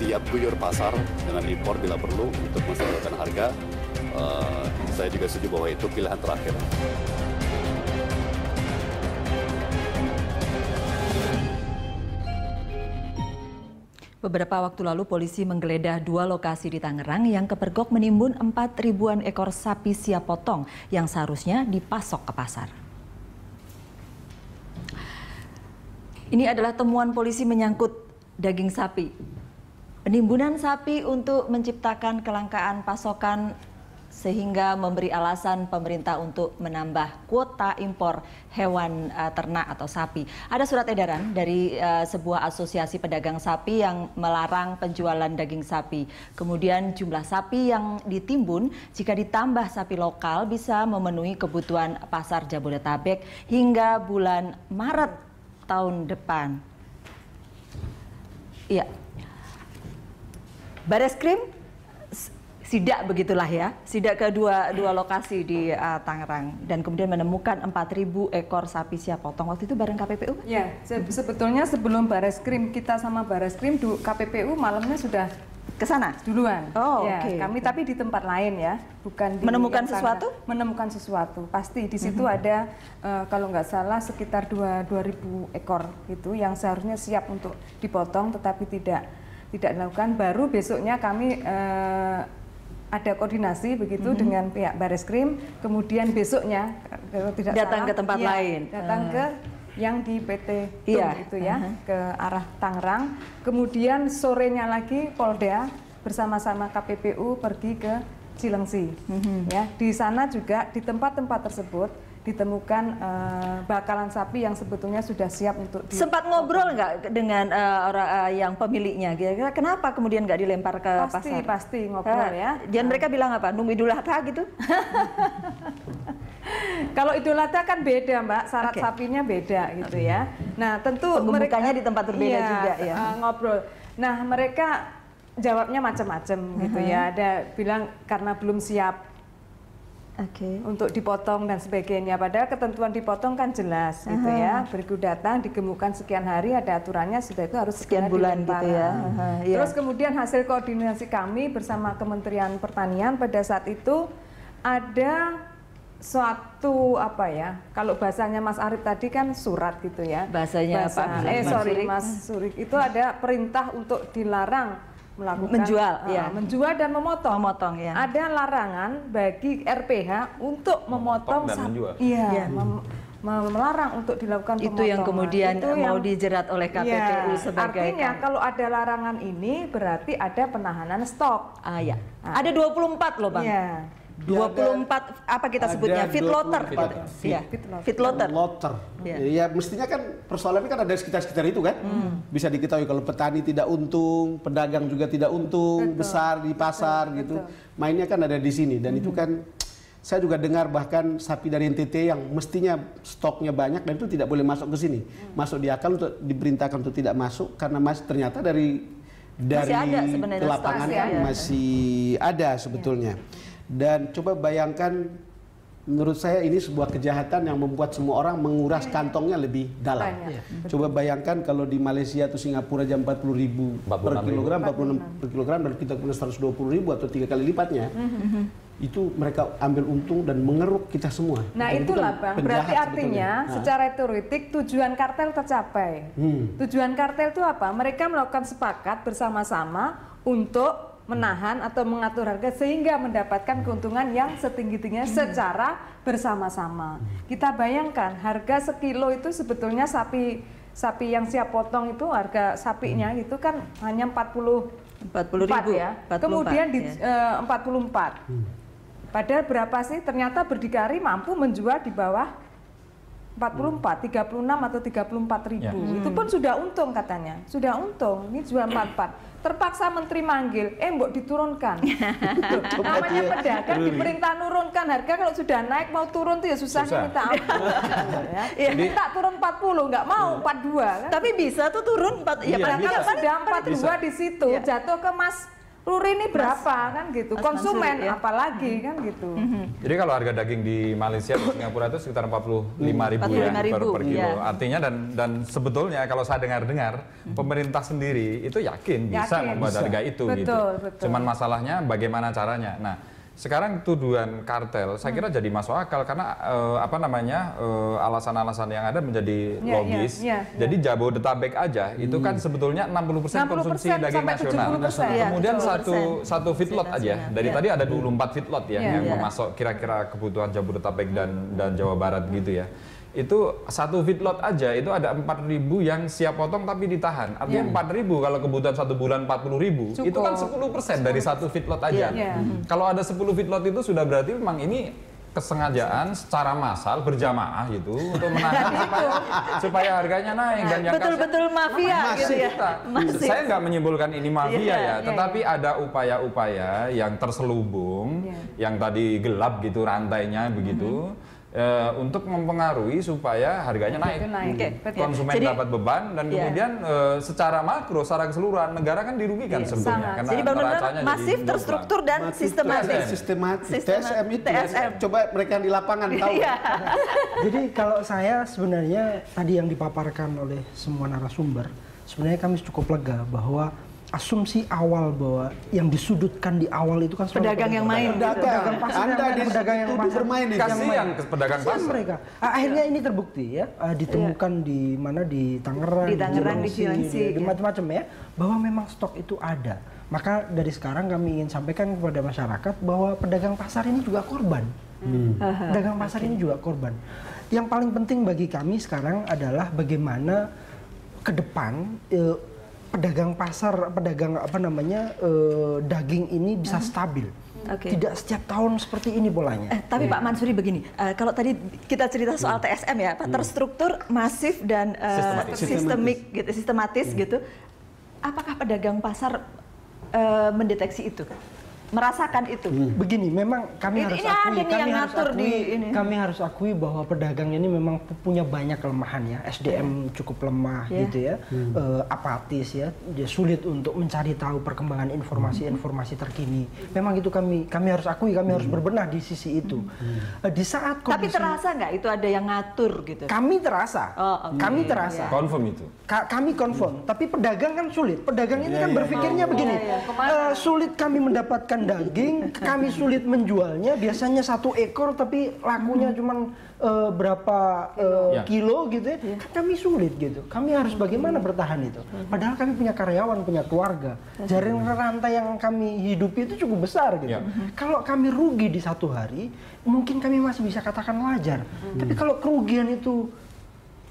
siap guyur pasar dengan impor bila perlu untuk menstabilkan harga. Saya juga setuju bahwa itu pilihan terakhir. Beberapa waktu lalu polisi menggeledah 2 lokasi di Tangerang yang kepergok menimbun 4.000-an ekor sapi siap potong yang seharusnya dipasok ke pasar. Ini adalah temuan polisi menyangkut daging sapi. Penimbunan sapi untuk menciptakan kelangkaan pasokan sehingga memberi alasan pemerintah untuk menambah kuota impor hewan ternak atau sapi. Ada surat edaran dari sebuah asosiasi pedagang sapi yang melarang penjualan daging sapi. Kemudian jumlah sapi yang ditimbun jika ditambah sapi lokal bisa memenuhi kebutuhan pasar Jabodetabek hingga bulan Maret tahun depan. Iya. Bareskrim sidak begitulah ya, sidak ke dua lokasi di Tangerang dan kemudian menemukan 4.000 ekor sapi siap potong. Waktu itu bareng KPPU? Ya, sebetulnya sebelum Bareskrim kita sama Bareskrim, KPPU malamnya sudah ke sana duluan. Oh, ya, oke. kami tapi di tempat lain ya, bukan di menemukan sesuatu? Menemukan sesuatu, pasti di situ ada kalau nggak salah sekitar 2.000 ekor gitu yang seharusnya siap untuk dipotong tetapi tidak dilakukan. Baru besoknya kami ada koordinasi begitu dengan pihak Bareskrim, kemudian besoknya kalau tidak datang salah, ke tempat lain, datang ke yang di PT Tum itu ya, ke arah Tangerang. Kemudian sorenya lagi Polda bersama-sama KPPU pergi ke Cilengsi. Ya, di sana juga di tempat-tempat tersebut ditemukan bakalan sapi yang sebetulnya sudah siap untuk sempat ngobrol nggak dengan orang yang pemiliknya? Kira-kira kenapa kemudian nggak dilempar ke pasar? Pasti ngobrol ya. Dan mereka bilang apa? Nunggu Idul Adha gitu? Kalau Idul Adha kan beda Mbak, syarat sapinya beda gitu ya. Nah tentu mereka di tempat berbeda juga ya. Ngobrol. Nah mereka jawabnya macam-macam gitu ya. Ada bilang karena belum siap. Untuk dipotong dan sebagainya. Padahal ketentuan dipotong kan jelas gitu ya. Berikut datang digemukkan sekian hari, ada aturannya sudah itu harus sekian bulan gitu ya. Terus kemudian hasil koordinasi kami bersama Kementerian Pertanian pada saat itu ada suatu apa ya? Kalau bahasanya Mas Arief tadi kan surat gitu ya. Bahasanya Mas Surik itu ada perintah untuk dilarang melakukan menjual dan memotong ya. Ada larangan bagi RPH untuk memotong dan menjual. Melarang untuk dilakukan pemotongan. Itu yang kemudian mau dijerat oleh KPPU sebagai artinya kalau ada larangan ini berarti ada penahanan stok. Ada 24 loh Bang. 24 apa kita sebutnya feedlotter gitu. Iya, feedlotter. Ya mestinya kan persoalannya kan ada sekitar itu kan. Bisa diketahui kalau petani tidak untung, pedagang juga tidak untung, besar di pasar gitu. Mainnya kan ada di sini dan itu kan saya juga dengar bahkan sapi dari NTT yang mestinya stoknya banyak dan itu tidak boleh masuk ke sini. Masuk di akal untuk diperintahkan untuk tidak masuk karena ternyata dari lapangan masih ada sebetulnya. Dan coba bayangkan, menurut saya ini sebuah kejahatan yang membuat semua orang menguras kantongnya lebih dalam. Coba bayangkan kalau di Malaysia atau Singapura jam 40.000 per kilogram, 46 per kilogram, dan kita punya 120.000 atau 3 kali lipatnya. Itu mereka ambil untung dan mengeruk kita semua. Nah itulah Bang, berarti artinya secara teoretik tujuan kartel tercapai. Tujuan kartel itu apa? Mereka melakukan sepakat bersama-sama untuk menahan atau mengatur harga sehingga mendapatkan keuntungan yang setinggi-tingginya secara bersama-sama. Kita bayangkan harga sekilo itu sebetulnya sapi yang siap potong itu harga sapinya itu kan hanya 40.000 ya. 44, kemudian di 44. Padahal berapa sih? Ternyata berdikari mampu menjual di bawah 44, 36 atau 34.000. Itu pun sudah untung katanya. Sudah untung. Ini jual 44. Terpaksa menteri manggil, mbok diturunkan. Namanya pedagang diperintah nurunkan harga, kalau sudah naik mau turun tuh ya susahnya minta ampun. Minta turun 40, nggak mau 42 kan? Tapi bisa tuh turun 4, ya paling tidak sudah 42 di situ jatuh ke Ruri ini berapa kan gitu, konsumen Mansuri, ya? apalagi kan gitu. Jadi kalau harga daging di Malaysia di Singapura itu sekitar 45.000 ya per kilo. ya. Artinya dan sebetulnya kalau saya dengar pemerintah sendiri itu yakin bisa membuat harga itu gitu. Betul. Cuman masalahnya bagaimana caranya. Nah, sekarang tuduhan kartel saya kira jadi masuk akal karena alasan-alasan yang ada menjadi logis. Jadi Jabodetabek aja itu kan sebetulnya 60% konsumsi daging nasional. Kemudian satu feedlot aja. Dari tadi ada 24 feedlot ya yang memasok kira-kira kebutuhan Jabodetabek dan Jawa Barat gitu ya. Itu satu feedlot aja itu ada 4.000 yang siap potong tapi ditahan. Artinya 4.000 kalau kebutuhan 1 bulan 40.000 itu kan 10% dari satu feedlot aja. Kalau ada 10 feedlot itu sudah berarti memang ini kesengajaan secara massal berjamaah gitu untuk menahan supaya harganya naik dan yang betul-betul mafia gitu ya. Saya nggak menyimpulkan ini mafia ya, tetapi ada upaya-upaya yang terselubung, yang tadi gelap gitu rantainya begitu. Untuk mempengaruhi supaya harganya naik. Konsumen dapat beban dan kemudian secara makro, secara keseluruhan negara kan dirugikan sebetulnya. Jadi benar-benar masif, terstruktur dan sistematis. TSM itu. Coba mereka yang di lapangan tahu. Jadi kalau saya sebenarnya tadi yang dipaparkan oleh semua narasumber, sebenarnya kami cukup lega bahwa asumsi awal bahwa yang disudutkan di awal itu kan pedagang yang main, pedagang pasar, pedagang yang bermain, kasihan ke pedagang pasar mereka. Akhirnya ini terbukti ya, ditemukan di mana di Tangerang, di Cilengsi, di macam-macam ya, bahwa memang stok itu ada. Maka dari sekarang kami ingin sampaikan kepada masyarakat bahwa pedagang pasar ini juga korban. Pedagang pasar ini juga korban. Yang paling penting bagi kami sekarang adalah bagaimana ke depan pedagang pasar, pedagang daging ini bisa stabil. Tidak setiap tahun seperti ini polanya. Tapi Pak Mansuri begini, kalau tadi kita cerita soal TSM ya, Pak, terstruktur, masif dan sistematis gitu. Apakah pedagang pasar mendeteksi itu? Merasakan itu? Begini, memang kami harus akui bahwa pedagang ini memang punya banyak kelemahan ya. SDM cukup lemah gitu ya, apatis ya, dia sulit untuk mencari tahu perkembangan informasi terkini. Memang itu kami harus akui, kami harus berbenah di sisi itu. Di saat tapi terasa nggak itu ada yang ngatur gitu? Kami terasa, kami terasa. Confirm itu. Kami confirm, tapi pedagang kan sulit. Pedagang ini kan berpikirnya begini, sulit kami mendapatkan daging, kami sulit menjualnya, biasanya 1 ekor tapi lakunya cuma berapa kilo gitu ya. Kan kami sulit gitu, kami harus bagaimana bertahan itu, padahal kami punya karyawan, punya keluarga, jaringan rantai yang kami hidupi itu cukup besar gitu. Kalau kami rugi di 1 hari mungkin kami masih bisa katakan wajar, tapi kalau kerugian itu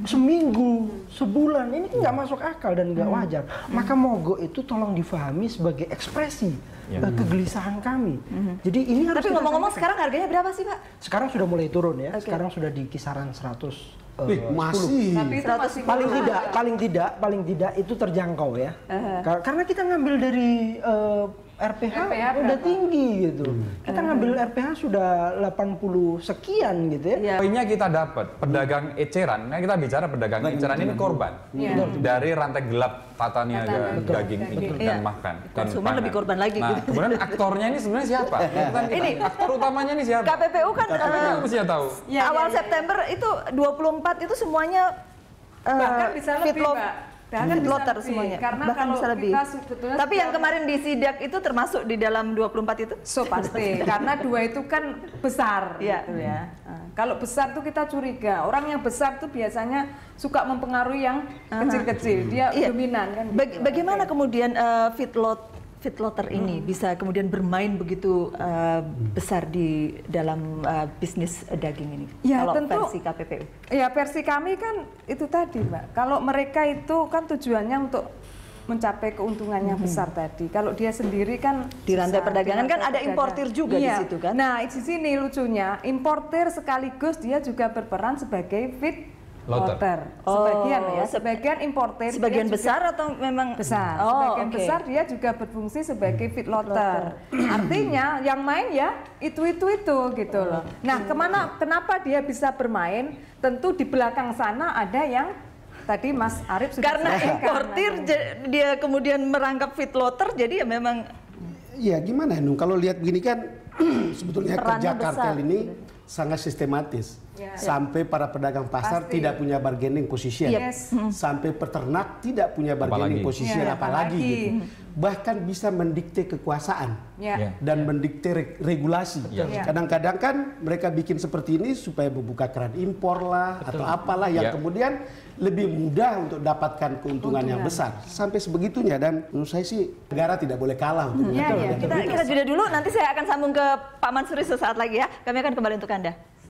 seminggu, sebulan, ini nggak masuk akal dan nggak wajar. Maka mogok itu tolong difahami sebagai ekspresi kegelisahan kami. Jadi ini harus. Tapi ngomong-ngomong sekarang harganya berapa sih, Pak? Sekarang sudah mulai turun ya. Sekarang sudah di kisaran 100. Masih. Paling tidak itu terjangkau ya. Karena kita ngambil dari RPH udah tinggi gitu. Kita ngambil RPH sudah 80 sekian gitu ya. Poinnya kita dapat pedagang eceran. Nah, kita bicara pedagang eceran ini korban dari rantai gelap tata niaga daging ini dan makan. Konsumen lebih korban lagi. Nah, gitu. kemudian aktornya ini sebenarnya siapa? Ini aktor utamanya ini siapa? KPPU kan mesti tahu. Awal September itu 24 itu semuanya bahkan bisa lebih, Mbak. Feedlotter semuanya, karena bahkan bisa lebih. Tapi yang kemarin di sidak itu termasuk di dalam 24 itu? So pasti, karena 2 itu kan besar gitu ya. Kalau besar tuh kita curiga, orang yang besar tuh biasanya suka mempengaruhi yang kecil-kecil, dia dominan kan. Gitu. Bagaimana kemudian feedlotter ini bisa kemudian bermain begitu besar di dalam bisnis daging ini? Ya, kalau tentu, versi KPPU? Ya versi kami kan itu tadi, Mbak. Kalau mereka itu kan tujuannya untuk mencapai keuntungan yang besar tadi. Kalau dia sendiri kan di rantai perdagangan kan ada importir juga di situ kan? Nah, di sini lucunya importir sekaligus dia juga berperan sebagai feedlotter. Sebagian importir. Sebagian besar atau memang besar? Sebagian besar dia juga berfungsi sebagai feedlotter. Artinya yang main ya itu gitu loh. Nah, kenapa dia bisa bermain? Tentu di belakang sana ada yang tadi Mas Arief sudah karena importir dia kemudian merangkap feedlotter, jadi ya memang Ya gimana Nung, kalau lihat begini kan sebetulnya kerja kartel ini sangat sistematis. Sampai para pedagang pasar tidak punya bargaining position. Sampai peternak tidak punya bargaining position apalagi gitu. Bahkan bisa mendikte kekuasaan dan mendikte regulasi. Kadang-kadang kan mereka bikin seperti ini supaya membuka keran impor lah atau apalah yang kemudian lebih mudah untuk dapatkan keuntungan yang besar. Sampai sebegitunya, dan menurut saya sih negara tidak boleh kalah untuk Kita jeda dulu, nanti saya akan sambung ke Pak Mansuri sesaat lagi ya. Kami akan kembali untuk Anda.